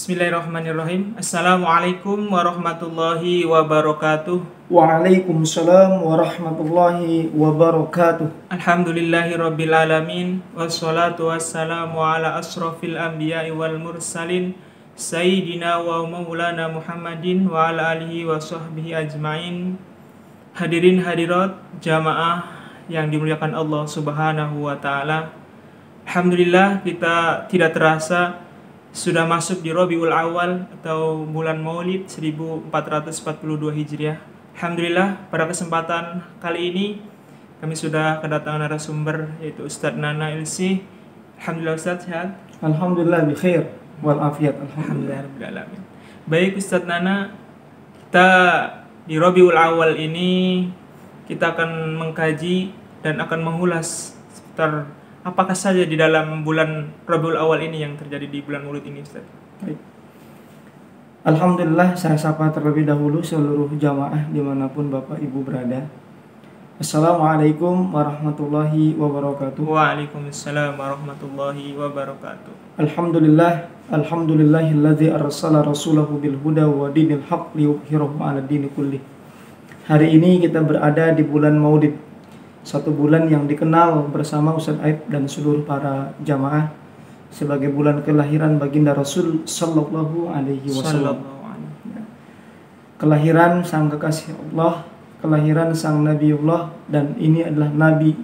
Bismillahirrahmanirrahim. Assalamualaikum warahmatullahi wabarakatuh. Waalaikumsalam warahmatullahi wabarakatuh. Alhamdulillahirabbil alamin wassalatu wassalamu ala asrofil anbiya'i wal mursalin sayyidina wa maulana Muhammadin wa ala alihi wa sahbihi ajmain. Hadirin hadirat jamaah yang dimuliakan Allah Subhanahu wa taala. Alhamdulillah, kita tidak terasa sudah masuk di Rabiul Awal atau bulan Maulid 1442 Hijriah. Alhamdulillah, pada kesempatan kali ini kami sudah kedatangan narasumber yaitu Ustadz Nana Ilsi. Alhamdulillah Ustadz, sehat? Alhamdulillah bi khair wal afiat. Alhamdulillah. Baik Ustadz Nana, kita di Rabiul Awal ini kita akan mengkaji dan akan mengulas seputar apakah saja di dalam bulan Rabiul Awal ini yang terjadi di bulan Maulid ini, Ustaz? Baik. Alhamdulillah, saya sapa terlebih dahulu seluruh jamaah dimanapun Bapak Ibu berada. Assalamualaikum warahmatullahi wabarakatuh. Waalaikumsalam warahmatullahi wabarakatuh. Alhamdulillahilladzi arsala rasulahu bil huda wa dinil haqq liyudhhirahu 'ala dini kullih. Hari ini kita berada di bulan Maulid, satu bulan yang dikenal bersama Ustaz Aib dan seluruh para jamaah sebagai bulan kelahiran baginda Rasul Sallallahu Alaihi Wasallam. Kelahiran sang kekasih Allah, kelahiran sang Nabiullah, dan ini adalah Nabi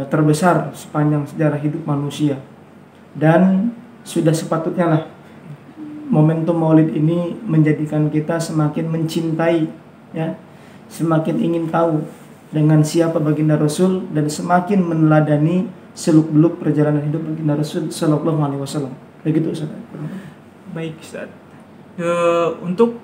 terbesar sepanjang sejarah hidup manusia. Dan sudah sepatutnya lah momentum Maulid ini menjadikan kita semakin mencintai, ya, semakin ingin tahu dengan siapa baginda Rasul dan semakin meneladani seluk-beluk perjalanan hidup baginda Rasul Sallallahu Alaihi Wasallam. Begitu Ustaz. Baik Ustaz. Untuk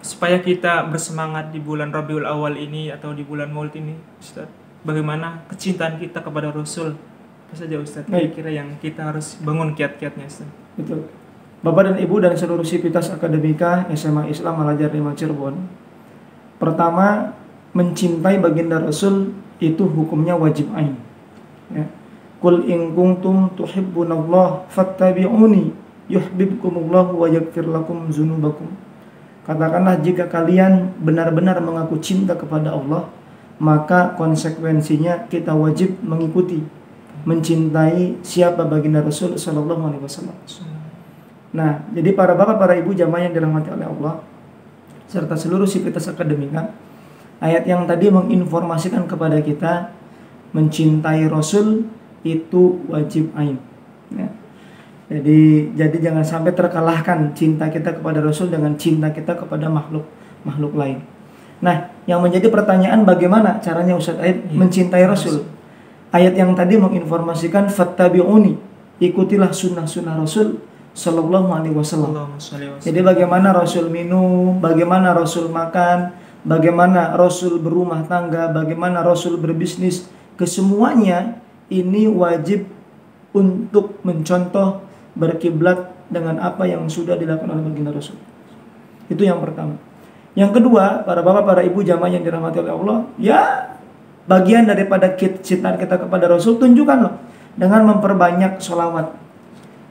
supaya kita bersemangat di bulan Rabiul Awal ini atau di bulan Maulid ini, Ustaz, bagaimana kecintaan kita kepada Rasul? Apa saja Ustaz kira-kira yang kita harus bangun kiat-kiatnya, Ustaz? Betul. Bapak dan Ibu dan seluruh sivitas akademika SMA Islam Al-Azhar 5 Cirebon. Pertama, mencintai baginda Rasul itu hukumnya wajib ain. Ya. Qul in kuntum tuhibbunallah fattabi'uni yuhibbukumullah wa yaghfir lakum dzunubakum. Katakanlah, jika kalian benar-benar mengaku cinta kepada Allah, maka konsekuensinya kita wajib mengikuti, mencintai siapa baginda Rasul sallallahu alaihi wasallam. Nah, jadi para bapak, para ibu jamaah yang dirahmati oleh Allah serta seluruh sivitas akademika, ayat yang tadi menginformasikan kepada kita mencintai Rasul itu wajib ain. Ya. Jadi jangan sampai terkalahkan cinta kita kepada Rasul dengan cinta kita kepada makhluk lain. Nah, yang menjadi pertanyaan, bagaimana caranya Ustaz Aib mencintai Rasul? Ayat yang tadi menginformasikan fattabi'uni, ikutilah sunnah-sunnah Rasul Sallallahu Alaihi Wasallam. Jadi bagaimana Rasul minum, bagaimana Rasul makan, bagaimana Rasul berumah tangga, bagaimana Rasul berbisnis, kesemuanya ini wajib untuk mencontoh, berkiblat dengan apa yang sudah dilakukan oleh baginda Rasul. Itu yang pertama. Yang kedua, para bapak, para ibu jamaah yang dirahmati oleh Allah, ya bagian daripada cinta kita kepada Rasul, tunjukkanlah dengan memperbanyak sholawat.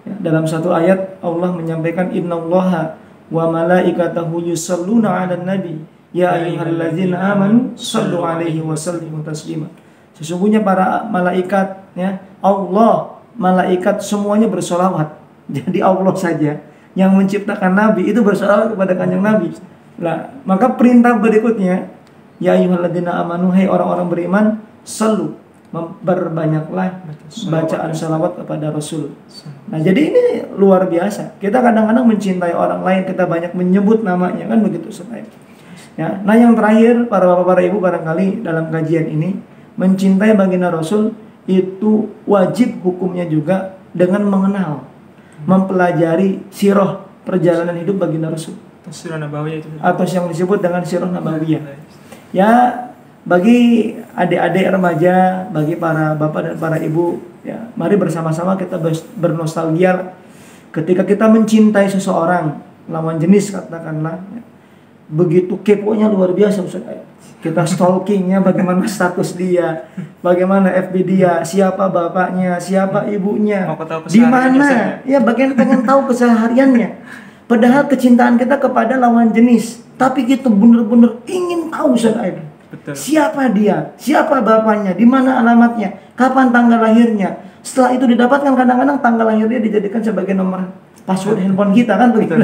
Ya, dalam satu ayat Allah menyampaikan innallaha wa malaikatahu yusholluna 'alan nabi ya ayyuhallazina amanu shallu 'alaihi wa sallimu taslima. Sesungguhnya para malaikat, ya, Allah, malaikat semuanya bersolawat. Jadi Allah saja yang menciptakan Nabi itu bersolawat kepada kanjeng Nabi. Nah, maka perintah berikutnya, ya ayyuhallazina amanu, hai orang-orang beriman, sallu, berbanyaklah bacaan salawat kepada Rasul. Nah, jadi ini luar biasa. Kita kadang-kadang mencintai orang lain, kita banyak menyebut namanya, kan begitu Ustaz. Ya, nah yang terakhir, para bapak, para ibu, barangkali dalam kajian ini mencintai baginda Rasul itu wajib hukumnya juga dengan mengenal, mempelajari sirah perjalanan hidup baginda Rasul. Sirah Nabawiyah itu, atau yang disebut dengan sirah Nabawiyah. Ya, bagi adik-adik remaja, bagi para bapak dan para ibu, ya, mari bersama-sama kita bernostalgia ketika kita mencintai seseorang lawan jenis, katakanlah, ya. begitu keponya luar biasa Ustaz Aib. Kita stalkingnya bagaimana status dia, bagaimana FB dia, siapa bapaknya, siapa ibunya, Mau tahu di kesehariannya, Ustaz, mana, ya bagian pengen tahu kesehariannya. Padahal kecintaan kita kepada lawan jenis, tapi kita benar-benar ingin tahu Ustaz Aib. Betul. Siapa dia, siapa bapaknya, di mana alamatnya, kapan tanggal lahirnya. Setelah itu didapatkan, kadang-kadang tanggal lahirnya dijadikan sebagai nomor password handphone kita kan begitu.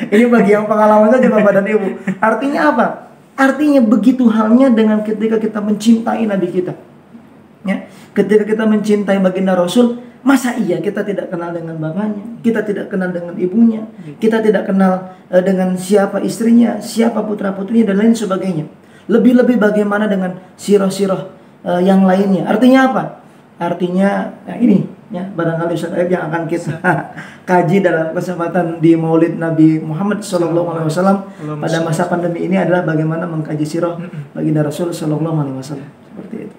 Ini bagi yang pengalaman saja Bapak dan Ibu. Artinya apa? Artinya begitu halnya dengan ketika kita mencintai Nabi kita. Ya, ketika kita mencintai baginda Rasul, masa iya kita tidak kenal dengan bapaknya, kita tidak kenal dengan ibunya, kita tidak kenal dengan siapa istrinya, siapa putra-putrinya dan lain sebagainya. Lebih-lebih bagaimana dengan sirah-sirah yang lainnya. Artinya apa? Artinya ini ya, barangkali Ustaz Aib yang akan kita kaji dalam kesempatan di Maulid Nabi Muhammad SAW pada masa pandemi ini adalah bagaimana mengkaji sirah baginda Rasul SAW. Seperti itu.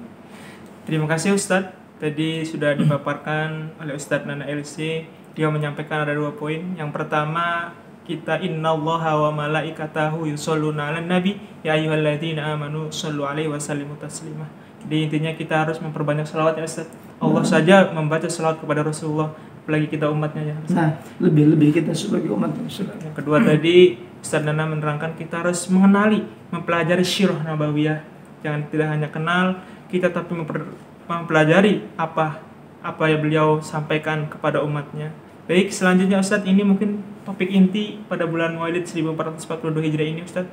Terima kasih Ustadz. Tadi sudah dipaparkan oleh Ustadz Nana LC. Dia menyampaikan ada 2 poin. Yang pertama, kita innallaha wa malaikatahu yusholluna 'alan nabi ya ayyuhalladzina amanu shollu 'alaihi wa sallimu taslima. Jadi intinya kita harus memperbanyak selawat ya Ustaz. Allah saja membaca selawat kepada Rasulullah, apalagi kita umatnya ya Ustaz. Nah, lebih-lebih kita sebagai umat Rasul. Yang kedua tadi Ustaz Nana menerangkan kita harus mengenali, mempelajari sirah nabawiyah. Jangan tidak hanya kenal kita, tapi mempelajari apa yang beliau sampaikan kepada umatnya. Baik, selanjutnya Ustaz, ini mungkin topik inti pada bulan Maulid 1442 Hijriah ini Ustaz,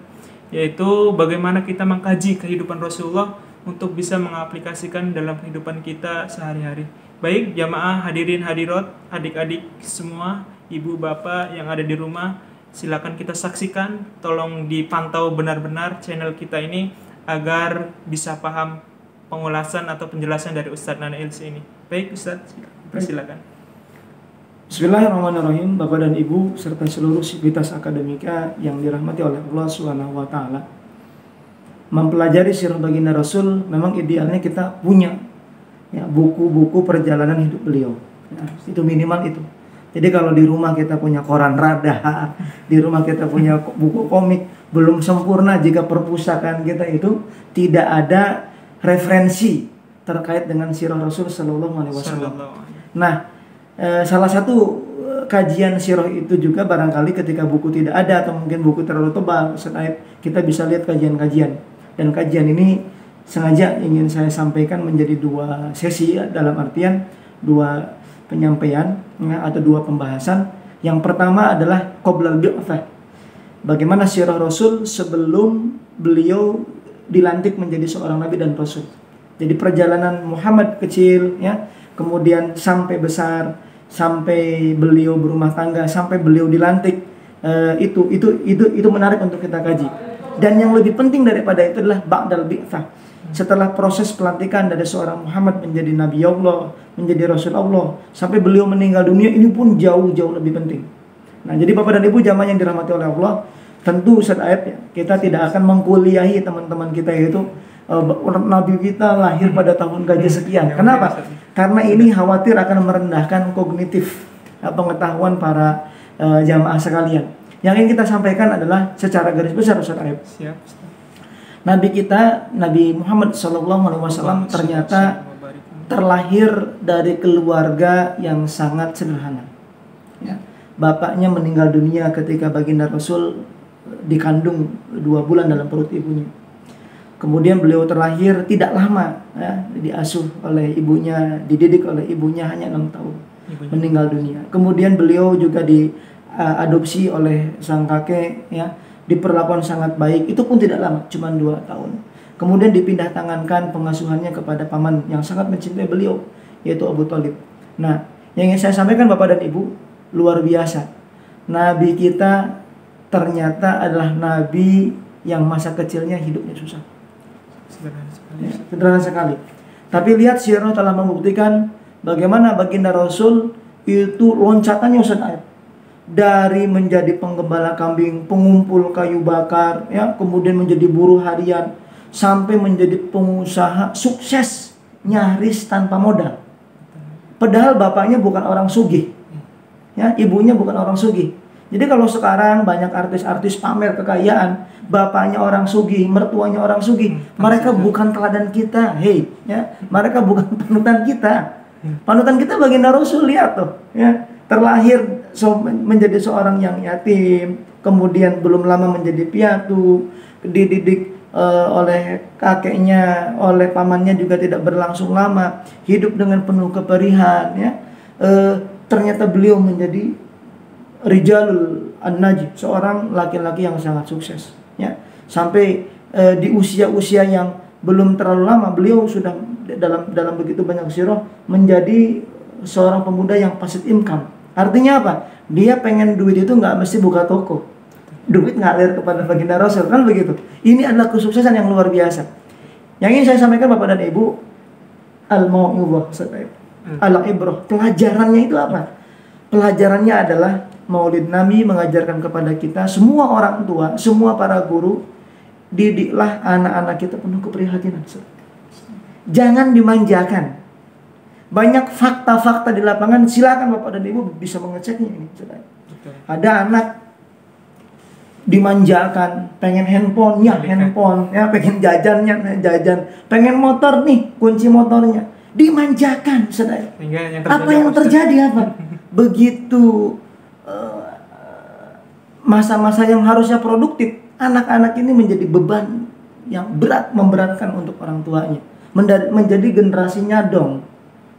yaitu bagaimana kita mengkaji kehidupan Rasulullah untuk bisa mengaplikasikan dalam kehidupan kita sehari-hari. Baik, jamaah hadirin hadirat, adik-adik semua, ibu bapak yang ada di rumah, silakan kita saksikan, tolong dipantau benar-benar channel kita ini agar bisa paham pengulasan atau penjelasan dari Ustadz Nana LC ini. Baik Ustadz, persilakan. Bismillahirrahmanirrahim, Bapak dan Ibu serta seluruh sivitas akademika yang dirahmati oleh Allah Subhanahu wa taala. Mempelajari sirah baginda Rasul memang idealnya kita punya ya, buku-buku perjalanan hidup beliau. Ya, itu minimal itu. Jadi kalau di rumah kita punya koran rada, di rumah kita punya buku komik, belum sempurna jika perpustakaan kita itu tidak ada referensi terkait dengan sirah Rasul Sallallahu Alaihi Wasallam. Nah, salah satu kajian sirah itu juga barangkali ketika buku tidak ada atau mungkin buku terlalu tebal, kita bisa lihat kajian-kajian. Dan kajian ini sengaja ingin saya sampaikan menjadi 2 sesi ya, dalam artian 2 penyampaian ya, atau 2 pembahasan. Yang pertama adalah qoblal bi'tsah. Bagaimana sirah Rasul sebelum beliau dilantik menjadi seorang nabi dan rasul. Jadi perjalanan Muhammad kecil ya, kemudian sampai besar, sampai beliau berumah tangga, sampai beliau dilantik, itu menarik untuk kita kaji. Dan yang lebih penting daripada itu adalah ba'dal bi'tsah. Setelah proses pelantikan dari seorang Muhammad menjadi nabi Allah, menjadi rasul Allah, sampai beliau meninggal dunia, ini pun jauh-jauh lebih penting. Nah, jadi Bapak dan Ibu jamaah yang dirahmati oleh Allah, tentu Ustaz Aib ya, kita tidak akan mengkuliahi teman-teman kita itu nabi kita lahir pada tahun gajah sekian. Kenapa? Karena ini khawatir akan merendahkan kognitif pengetahuan para jamaah sekalian. Yang ingin kita sampaikan adalah secara garis besar Ustaz Aib. Siap. Nabi kita, Nabi Muhammad SAW ternyata terlahir dari keluarga yang sangat sederhana. Ya. Bapaknya meninggal dunia ketika baginda Rasul dikandung 2 bulan dalam perut ibunya. Kemudian beliau terlahir tidak lama, ya, diasuh oleh ibunya, dididik oleh ibunya hanya 6 tahun, meninggal dunia. Kemudian beliau juga diadopsi oleh sang kakek, ya, diperlakukan sangat baik. Itu pun tidak lama, cuma 2 tahun. Kemudian dipindah tangankan pengasuhannya kepada paman yang sangat mencintai beliau, yaitu Abu Thalib. Nah, yang ingin saya sampaikan Bapak dan Ibu, luar biasa. Nabi kita ternyata adalah nabi yang masa kecilnya hidupnya susah. Sederhana sekali. Tapi lihat sirah telah membuktikan bagaimana baginda Rasul itu loncatannya Ustaz Aib. Dari menjadi penggembala kambing, pengumpul kayu bakar, ya, kemudian menjadi buruh harian, sampai menjadi pengusaha sukses nyaris tanpa modal. Padahal bapaknya bukan orang sugih, ya, ibunya bukan orang sugih. Jadi kalau sekarang banyak artis-artis pamer kekayaan, bapaknya orang sugih, mertuanya orang sugih, mereka bukan teladan kita, ya, mereka bukan panutan kita. Panutan kita baginda Rasul, lihat tuh, ya, terlahir menjadi seorang yang yatim, kemudian belum lama menjadi piatu, dididik oleh kakeknya, oleh pamannya juga tidak berlangsung lama, hidup dengan penuh keperihan, ya. Ternyata beliau menjadi Rijalul An-Najib, seorang laki-laki yang sangat sukses, ya. Sampai di usia-usia yang belum terlalu lama beliau sudah dalam begitu banyak sirah menjadi seorang pemuda yang passive income. Artinya apa? Dia pengen duit itu nggak mesti buka toko, duit ngalir kepada baginda Rasul, kan begitu. Ini adalah kesuksesan yang luar biasa. Yang ingin saya sampaikan Bapak dan Ibu, al-mau'izah, al-ibrah, pelajarannya itu apa? Pelajarannya adalah Maulid Nabi mengajarkan kepada kita, semua orang tua, semua para guru, didiklah anak-anak kita penuh keprihatinan. Jangan dimanjakan. Banyak fakta-fakta di lapangan, silakan Bapak dan Ibu bisa mengeceknya ini. Ada anak dimanjakan, pengen handphone, ya, pengen jajannya, jajan, pengen motor nih, kunci motornya, dimanjakan, saudara. Apa yang terjadi apa? Begitu masa-masa yang harusnya produktif, anak-anak ini menjadi beban yang berat, memberatkan untuk orang tuanya, menjadi generasi nyadong,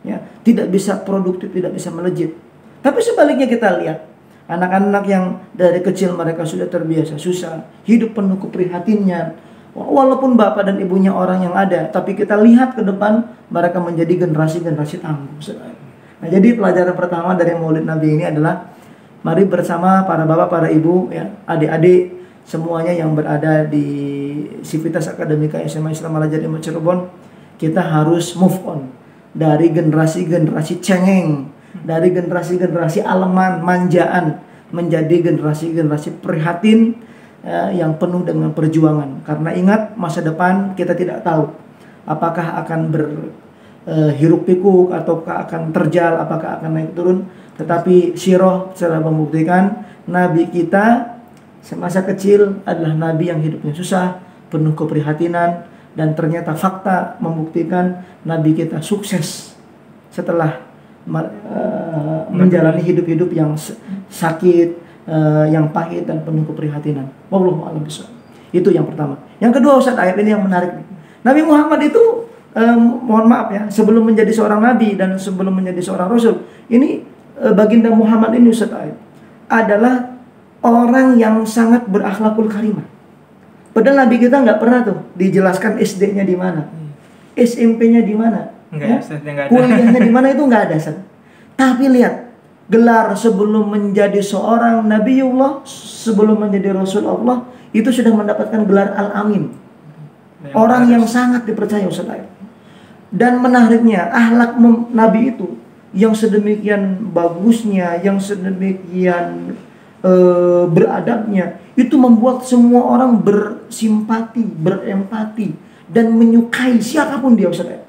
ya, tidak bisa produktif, tidak bisa melejit. Tapi sebaliknya kita lihat anak-anak yang dari kecil mereka sudah terbiasa susah, hidup penuh keprihatinnya, walaupun bapak dan ibunya orang yang ada, tapi kita lihat ke depan mereka menjadi generasi-generasi tangguh. Nah, jadi pelajaran pertama dari Maulid Nabi ini adalah mari bersama para bapak, para ibu, ya, adik-adik semuanya yang berada di Sivitas Akademika SMA Islam Al-Azhar Cirebon, kita harus move on dari generasi-generasi cengeng, dari generasi-generasi aleman, manjaan, menjadi generasi-generasi prihatin, yang penuh dengan perjuangan. Karena ingat, masa depan kita tidak tahu apakah akan berhiruk pikuk ataukah akan terjal, apakah akan naik turun. Tetapi sirah telah membuktikan Nabi kita semasa kecil adalah Nabi yang hidupnya susah, penuh keprihatinan, dan ternyata fakta membuktikan Nabi kita sukses setelah menjalani hidup-hidup yang sakit, yang pahit dan penuh keprihatinan. Wallahu a'lam bishawab. Itu yang pertama. Yang kedua, Ustaz, ayat ini yang menarik. Nabi Muhammad itu mohon maaf ya, sebelum menjadi seorang nabi dan sebelum menjadi seorang rasul, ini baginda Muhammad ini, Ustaz, adalah orang yang sangat berakhlakul karimah. Padahal Nabi kita nggak pernah tuh dijelaskan SD-nya di mana, SMP-nya di mana, ya? Kuliahnya di mana, itu nggak ada, Ustaz. Tapi lihat, gelar sebelum menjadi seorang Nabiullah, sebelum menjadi Rasul Allah, itu sudah mendapatkan gelar Al-Amin, orang yang sangat dipercaya, Ustaz. Dan menariknya, akhlak Nabi itu yang sedemikian bagusnya, yang sedemikian beradabnya, itu membuat semua orang bersimpati, berempati, dan menyukai siapapun dia, Ustaz.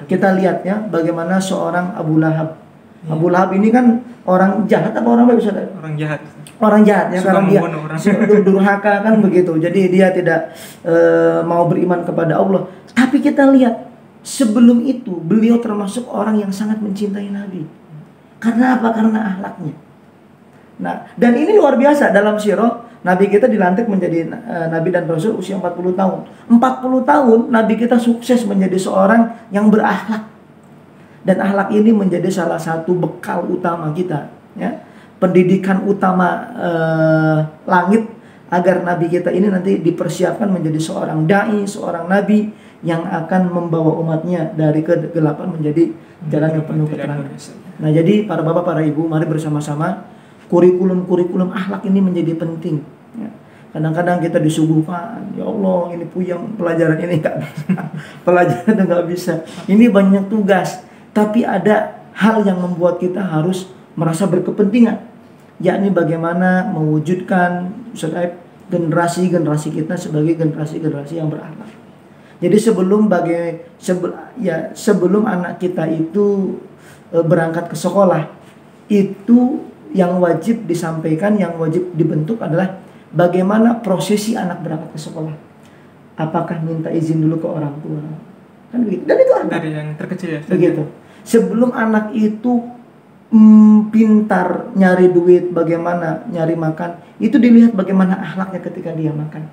Kita lihat ya, bagaimana seorang Abu Lahab. Abu Lahab ini kan orang jahat apa orang baik, Ustaz? Orang jahat. Orang jahat ya, karena dia durhaka kan begitu. Jadi dia tidak mau beriman kepada Allah. Tapi kita lihat, sebelum itu beliau termasuk orang yang sangat mencintai Nabi. Karena apa? Karena akhlaknya. Nah, dan ini luar biasa dalam sirah. Nabi kita dilantik menjadi Nabi dan Rasul usia 40 tahun. 40 tahun Nabi kita sukses menjadi seorang yang berakhlak. Dan akhlak ini menjadi salah satu bekal utama kita, ya. Pendidikan utama langit agar Nabi kita ini nanti dipersiapkan menjadi seorang dai, seorang Nabi yang akan membawa umatnya dari kegelapan menjadi jalan yang penuh keterangan. Nah, jadi para bapak, para ibu, mari bersama-sama kurikulum akhlak ini menjadi penting, ya. Kadang-kadang kita disuguhkan, ya Allah, ini puyeng, pelajaran ini nggak bisa, pelajaran itu nggak bisa, ini banyak tugas. Tapi ada hal yang membuat kita harus merasa berkepentingan, yakni bagaimana mewujudkan generasi-generasi kita sebagai generasi-generasi yang berakhlak. Jadi sebelum anak kita itu berangkat ke sekolah, itu yang wajib disampaikan, yang wajib dibentuk adalah bagaimana prosesi anak berangkat ke sekolah. Apakah minta izin dulu ke orang tua? Kan begitu. Dan itu anak. Dari yang terkecil ya. Begitu. Sebelum anak itu pintar nyari duit, bagaimana nyari makan, itu dilihat bagaimana akhlaknya ketika dia makan.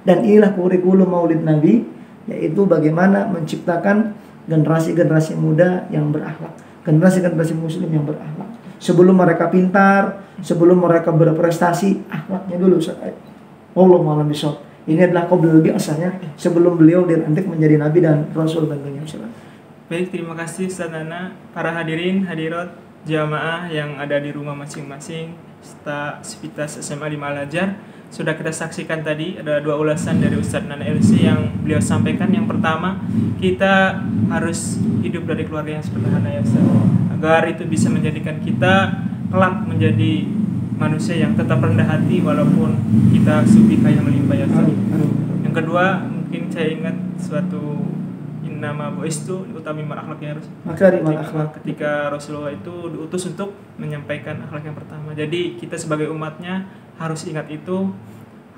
Dan inilah kurikulum Maulid Nabi, yaitu bagaimana menciptakan generasi-generasi muda yang berakhlak, generasi-generasi muslim yang berakhlak. Sebelum mereka pintar, sebelum mereka berprestasi, akhlaknya dulu. Wallahu a'lam bishawab. Ini adalah qoblul bi'asanya, sebelum beliau dilantik menjadi nabi dan rasul tentunya. Baik, terima kasih Ustaz Nana. Para hadirin, hadirat, jamaah yang ada di rumah masing-masing, serta Sivitas SMA 5 Al-Azhar. Sudah kita saksikan tadi ada dua ulasan dari Ustaz Nana LC yang beliau sampaikan. Yang pertama, kita harus hidup dari keluarga yang sederhana ya Ustaz, agar itu bisa menjadikan kita kelak menjadi manusia yang tetap rendah hati walaupun kita subika yang melimpah ya Ustaz. Yang kedua, mungkin saya ingat suatu nama bu'istu utami akhlak yang harus makarimul akhlak. Ketika Rasulullah itu diutus untuk menyampaikan akhlak yang pertama. Jadi kita sebagai umatnya harus ingat itu,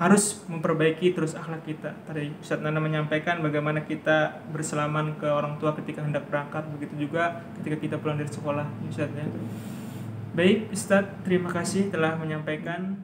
harus memperbaiki terus akhlak kita. Tadi Ustaz Nana menyampaikan bagaimana kita bersalaman ke orang tua ketika hendak berangkat, begitu juga ketika kita pulang dari sekolah, Ustaz ya. Baik Ustaz, terima kasih telah menyampaikan.